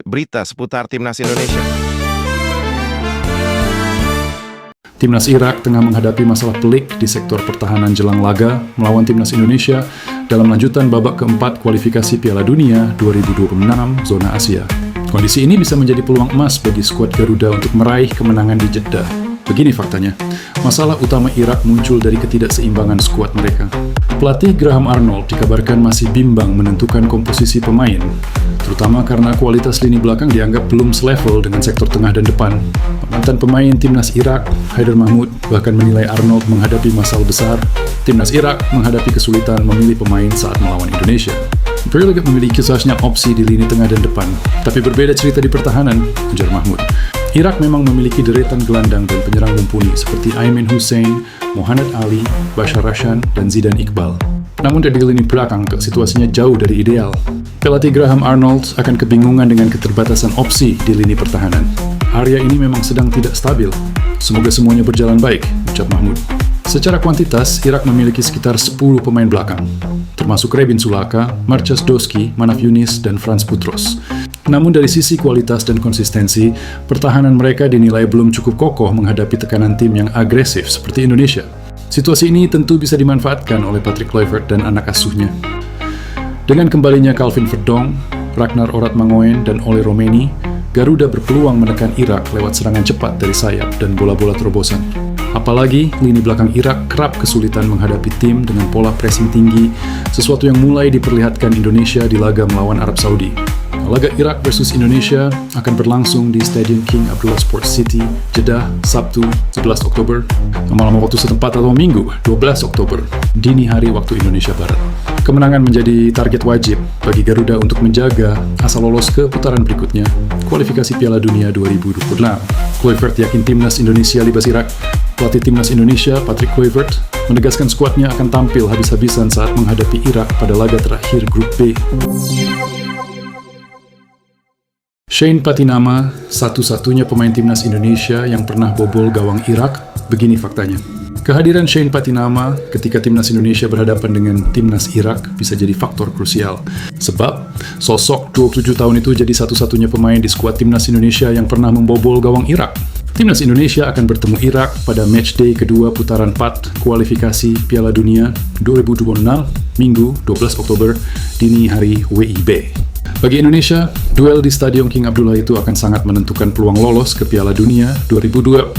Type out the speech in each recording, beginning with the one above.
berita seputar Timnas Indonesia. Timnas Irak tengah menghadapi masalah pelik di sektor pertahanan jelang laga melawan Timnas Indonesia dalam lanjutan babak keempat kualifikasi Piala Dunia 2026 zona Asia. Kondisi ini bisa menjadi peluang emas bagi skuad Garuda untuk meraih kemenangan di Jeddah. Begini faktanya, masalah utama Irak muncul dari ketidakseimbangan skuad mereka. Pelatih Graham Arnold dikabarkan masih bimbang menentukan komposisi pemain, terutama karena kualitas lini belakang dianggap belum selevel dengan sektor tengah dan depan. Mantan pemain Timnas Irak, Haider Mahmud, bahkan menilai Arnold menghadapi masalah besar. Timnas Irak menghadapi kesulitan memilih pemain saat melawan Indonesia. Premier League memiliki seharusnya opsi di lini tengah dan depan, tapi berbeda cerita di pertahanan, ujar Mahmud. Irak memang memiliki deretan gelandang dan penyerang mumpuni seperti Ayman Hussein, Mohamed Ali, Bashar Rashan, dan Zidane Iqbal. Namun dari lini belakang, situasinya jauh dari ideal. Pelatih Graham Arnold akan kebingungan dengan keterbatasan opsi di lini pertahanan. Area ini memang sedang tidak stabil. Semoga semuanya berjalan baik, ucap Mahmud. Secara kuantitas, Irak memiliki sekitar 10 pemain belakang, termasuk Rebin Sulaka, Marcus Doski, Manaf Yunis, dan Frans Putros. Namun dari sisi kualitas dan konsistensi, pertahanan mereka dinilai belum cukup kokoh menghadapi tekanan tim yang agresif seperti Indonesia. Situasi ini tentu bisa dimanfaatkan oleh Patrick Kluivert dan anak asuhnya. Dengan kembalinya Calvin Verdong, Ragnar Oratmangoen, dan Ole Romeni, Garuda berpeluang menekan Irak lewat serangan cepat dari sayap dan bola-bola terobosan. Apalagi, lini belakang Irak kerap kesulitan menghadapi tim dengan pola pressing tinggi, sesuatu yang mulai diperlihatkan Indonesia di laga melawan Arab Saudi. Laga Irak versus Indonesia akan berlangsung di Stadion King Abdullah Sports City, Jeddah, Sabtu 11 Oktober, malam waktu setempat atau Minggu 12 Oktober, dini hari waktu Indonesia Barat. Kemenangan menjadi target wajib bagi Garuda untuk menjaga asal lolos ke putaran berikutnya, kualifikasi Piala Dunia 2026. Kluivert yakin Timnas Indonesia libas Irak. Pelatih Timnas Indonesia, Patrick Kluivert, menegaskan skuadnya akan tampil habis-habisan saat menghadapi Irak pada laga terakhir Grup B. Shane Patinama, satu-satunya pemain Timnas Indonesia yang pernah bobol gawang Irak, begini faktanya. Kehadiran Shane Patinama ketika Timnas Indonesia berhadapan dengan Timnas Irak bisa jadi faktor krusial. Sebab, sosok 27 tahun itu jadi satu-satunya pemain di skuad Timnas Indonesia yang pernah membobol gawang Irak. Timnas Indonesia akan bertemu Irak pada matchday kedua putaran 4 kualifikasi Piala Dunia 2026, Minggu 12 Oktober, dini hari WIB. Bagi Indonesia, duel di Stadion King Abdullah itu akan sangat menentukan peluang lolos ke Piala Dunia 2026.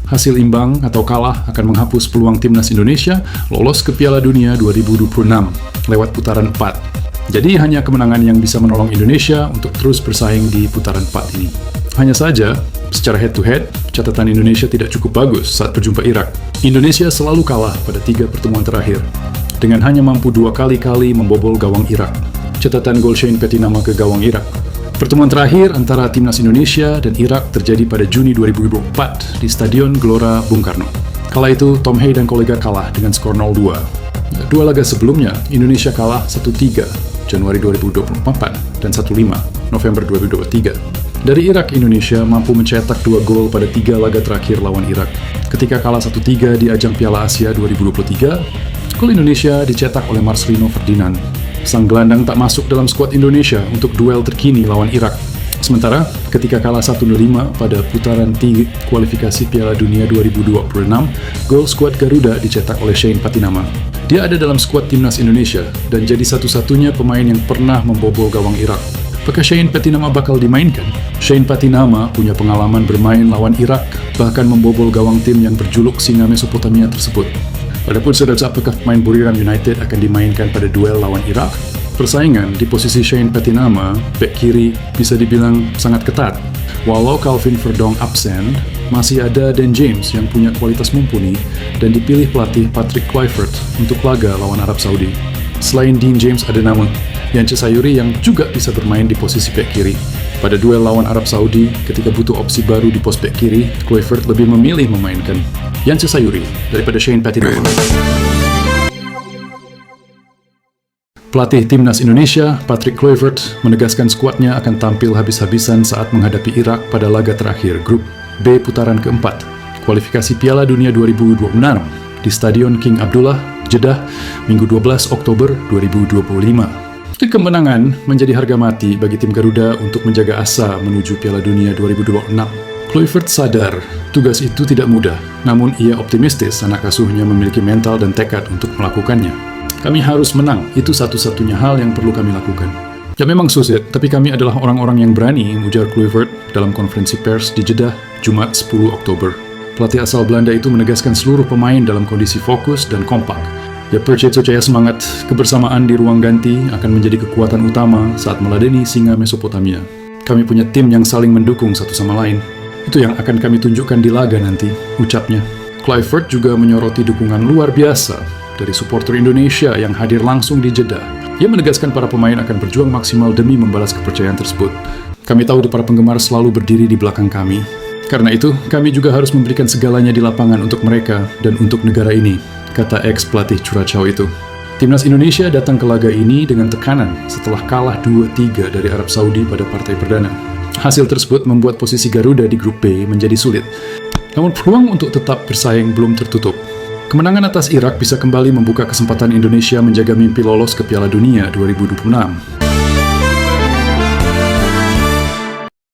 Hasil imbang atau kalah akan menghapus peluang Timnas Indonesia lolos ke Piala Dunia 2026 lewat putaran 4. Jadi hanya kemenangan yang bisa menolong Indonesia untuk terus bersaing di putaran 4 ini. Hanya saja, secara head-to-head, catatan Indonesia tidak cukup bagus saat berjumpa Irak. Indonesia selalu kalah pada 3 pertemuan terakhir, dengan hanya mampu 2 kali membobol gawang Irak. Catatan gol Shane Patinama ke gawang Irak. Pertemuan terakhir antara Timnas Indonesia dan Irak terjadi pada Juni 2024 di Stadion Gelora Bung Karno. Kala itu, Tom Hay dan kolega kalah dengan skor 0-2. 2 laga sebelumnya, Indonesia kalah 1-3 Januari 2024 dan 1-5 November 2023. Dari Irak, Indonesia mampu mencetak 2 gol pada 3 laga terakhir lawan Irak. Ketika kalah 1-3 di ajang Piala Asia 2023, gol Indonesia dicetak oleh Marcelino Ferdinand. Sang gelandang tak masuk dalam skuad Indonesia untuk duel terkini lawan Irak. Sementara, ketika kalah 1-5 pada putaran 3 kualifikasi Piala Dunia 2026, gol skuad Garuda dicetak oleh Shane Patinama. Dia ada dalam skuad Timnas Indonesia dan jadi satu-satunya pemain yang pernah membobol gawang Irak. Apakah Shane Patinama bakal dimainkan? Shane Patinama punya pengalaman bermain lawan Irak, bahkan membobol gawang tim yang berjuluk Singa Mesopotamia tersebut. Adapun apakah pemain Buriram United akan dimainkan pada duel lawan Irak? Persaingan di posisi Shane Patinama, bek kiri, bisa dibilang sangat ketat. Walau Calvin Verdong absen, masih ada Dan James yang punya kualitas mumpuni dan dipilih pelatih Patrick Kluivert untuk laga lawan Arab Saudi. Selain Dean James ada nama Yance Sayuri yang juga bisa bermain di posisi bek kiri. Pada duel lawan Arab Saudi, ketika butuh opsi baru di pos bek kiri, Kluivert lebih memilih memainkan Yance Sayuri daripada Shane Patinama. Pelatih Timnas Indonesia, Patrick Kluivert, menegaskan skuadnya akan tampil habis-habisan saat menghadapi Irak pada laga terakhir Grup B putaran keempat, kualifikasi Piala Dunia 2026 di Stadion King Abdullah, Jeddah, Minggu 12 Oktober 2025. Kemenangan menjadi harga mati bagi tim Garuda untuk menjaga asa menuju Piala Dunia 2026. Kluivert sadar tugas itu tidak mudah, namun ia optimistis anak asuhnya memiliki mental dan tekad untuk melakukannya. Kami harus menang, itu satu-satunya hal yang perlu kami lakukan. Ya memang sulit, tapi kami adalah orang-orang yang berani, ujar Kluivert dalam konferensi pers di Jeddah, Jumat 10 Oktober. Pelatih asal Belanda itu menegaskan seluruh pemain dalam kondisi fokus dan kompak. Ya percaya semangat kebersamaan di ruang ganti akan menjadi kekuatan utama saat meladeni singa Mesopotamia. Kami punya tim yang saling mendukung satu sama lain. Itu yang akan kami tunjukkan di laga nanti, ucapnya. Kluivert juga menyoroti dukungan luar biasa dari supporter Indonesia yang hadir langsung di Jeddah. Ia menegaskan para pemain akan berjuang maksimal demi membalas kepercayaan tersebut. Kami tahu para penggemar selalu berdiri di belakang kami. Karena itu, kami juga harus memberikan segalanya di lapangan untuk mereka dan untuk negara ini, kata ex-pelatih Curaçao itu. Timnas Indonesia datang ke laga ini dengan tekanan setelah kalah 2-3 dari Arab Saudi pada partai perdana. Hasil tersebut membuat posisi Garuda di grup B menjadi sulit. Namun peluang untuk tetap bersaing belum tertutup. Kemenangan atas Irak bisa kembali membuka kesempatan Indonesia menjaga mimpi lolos ke Piala Dunia 2026.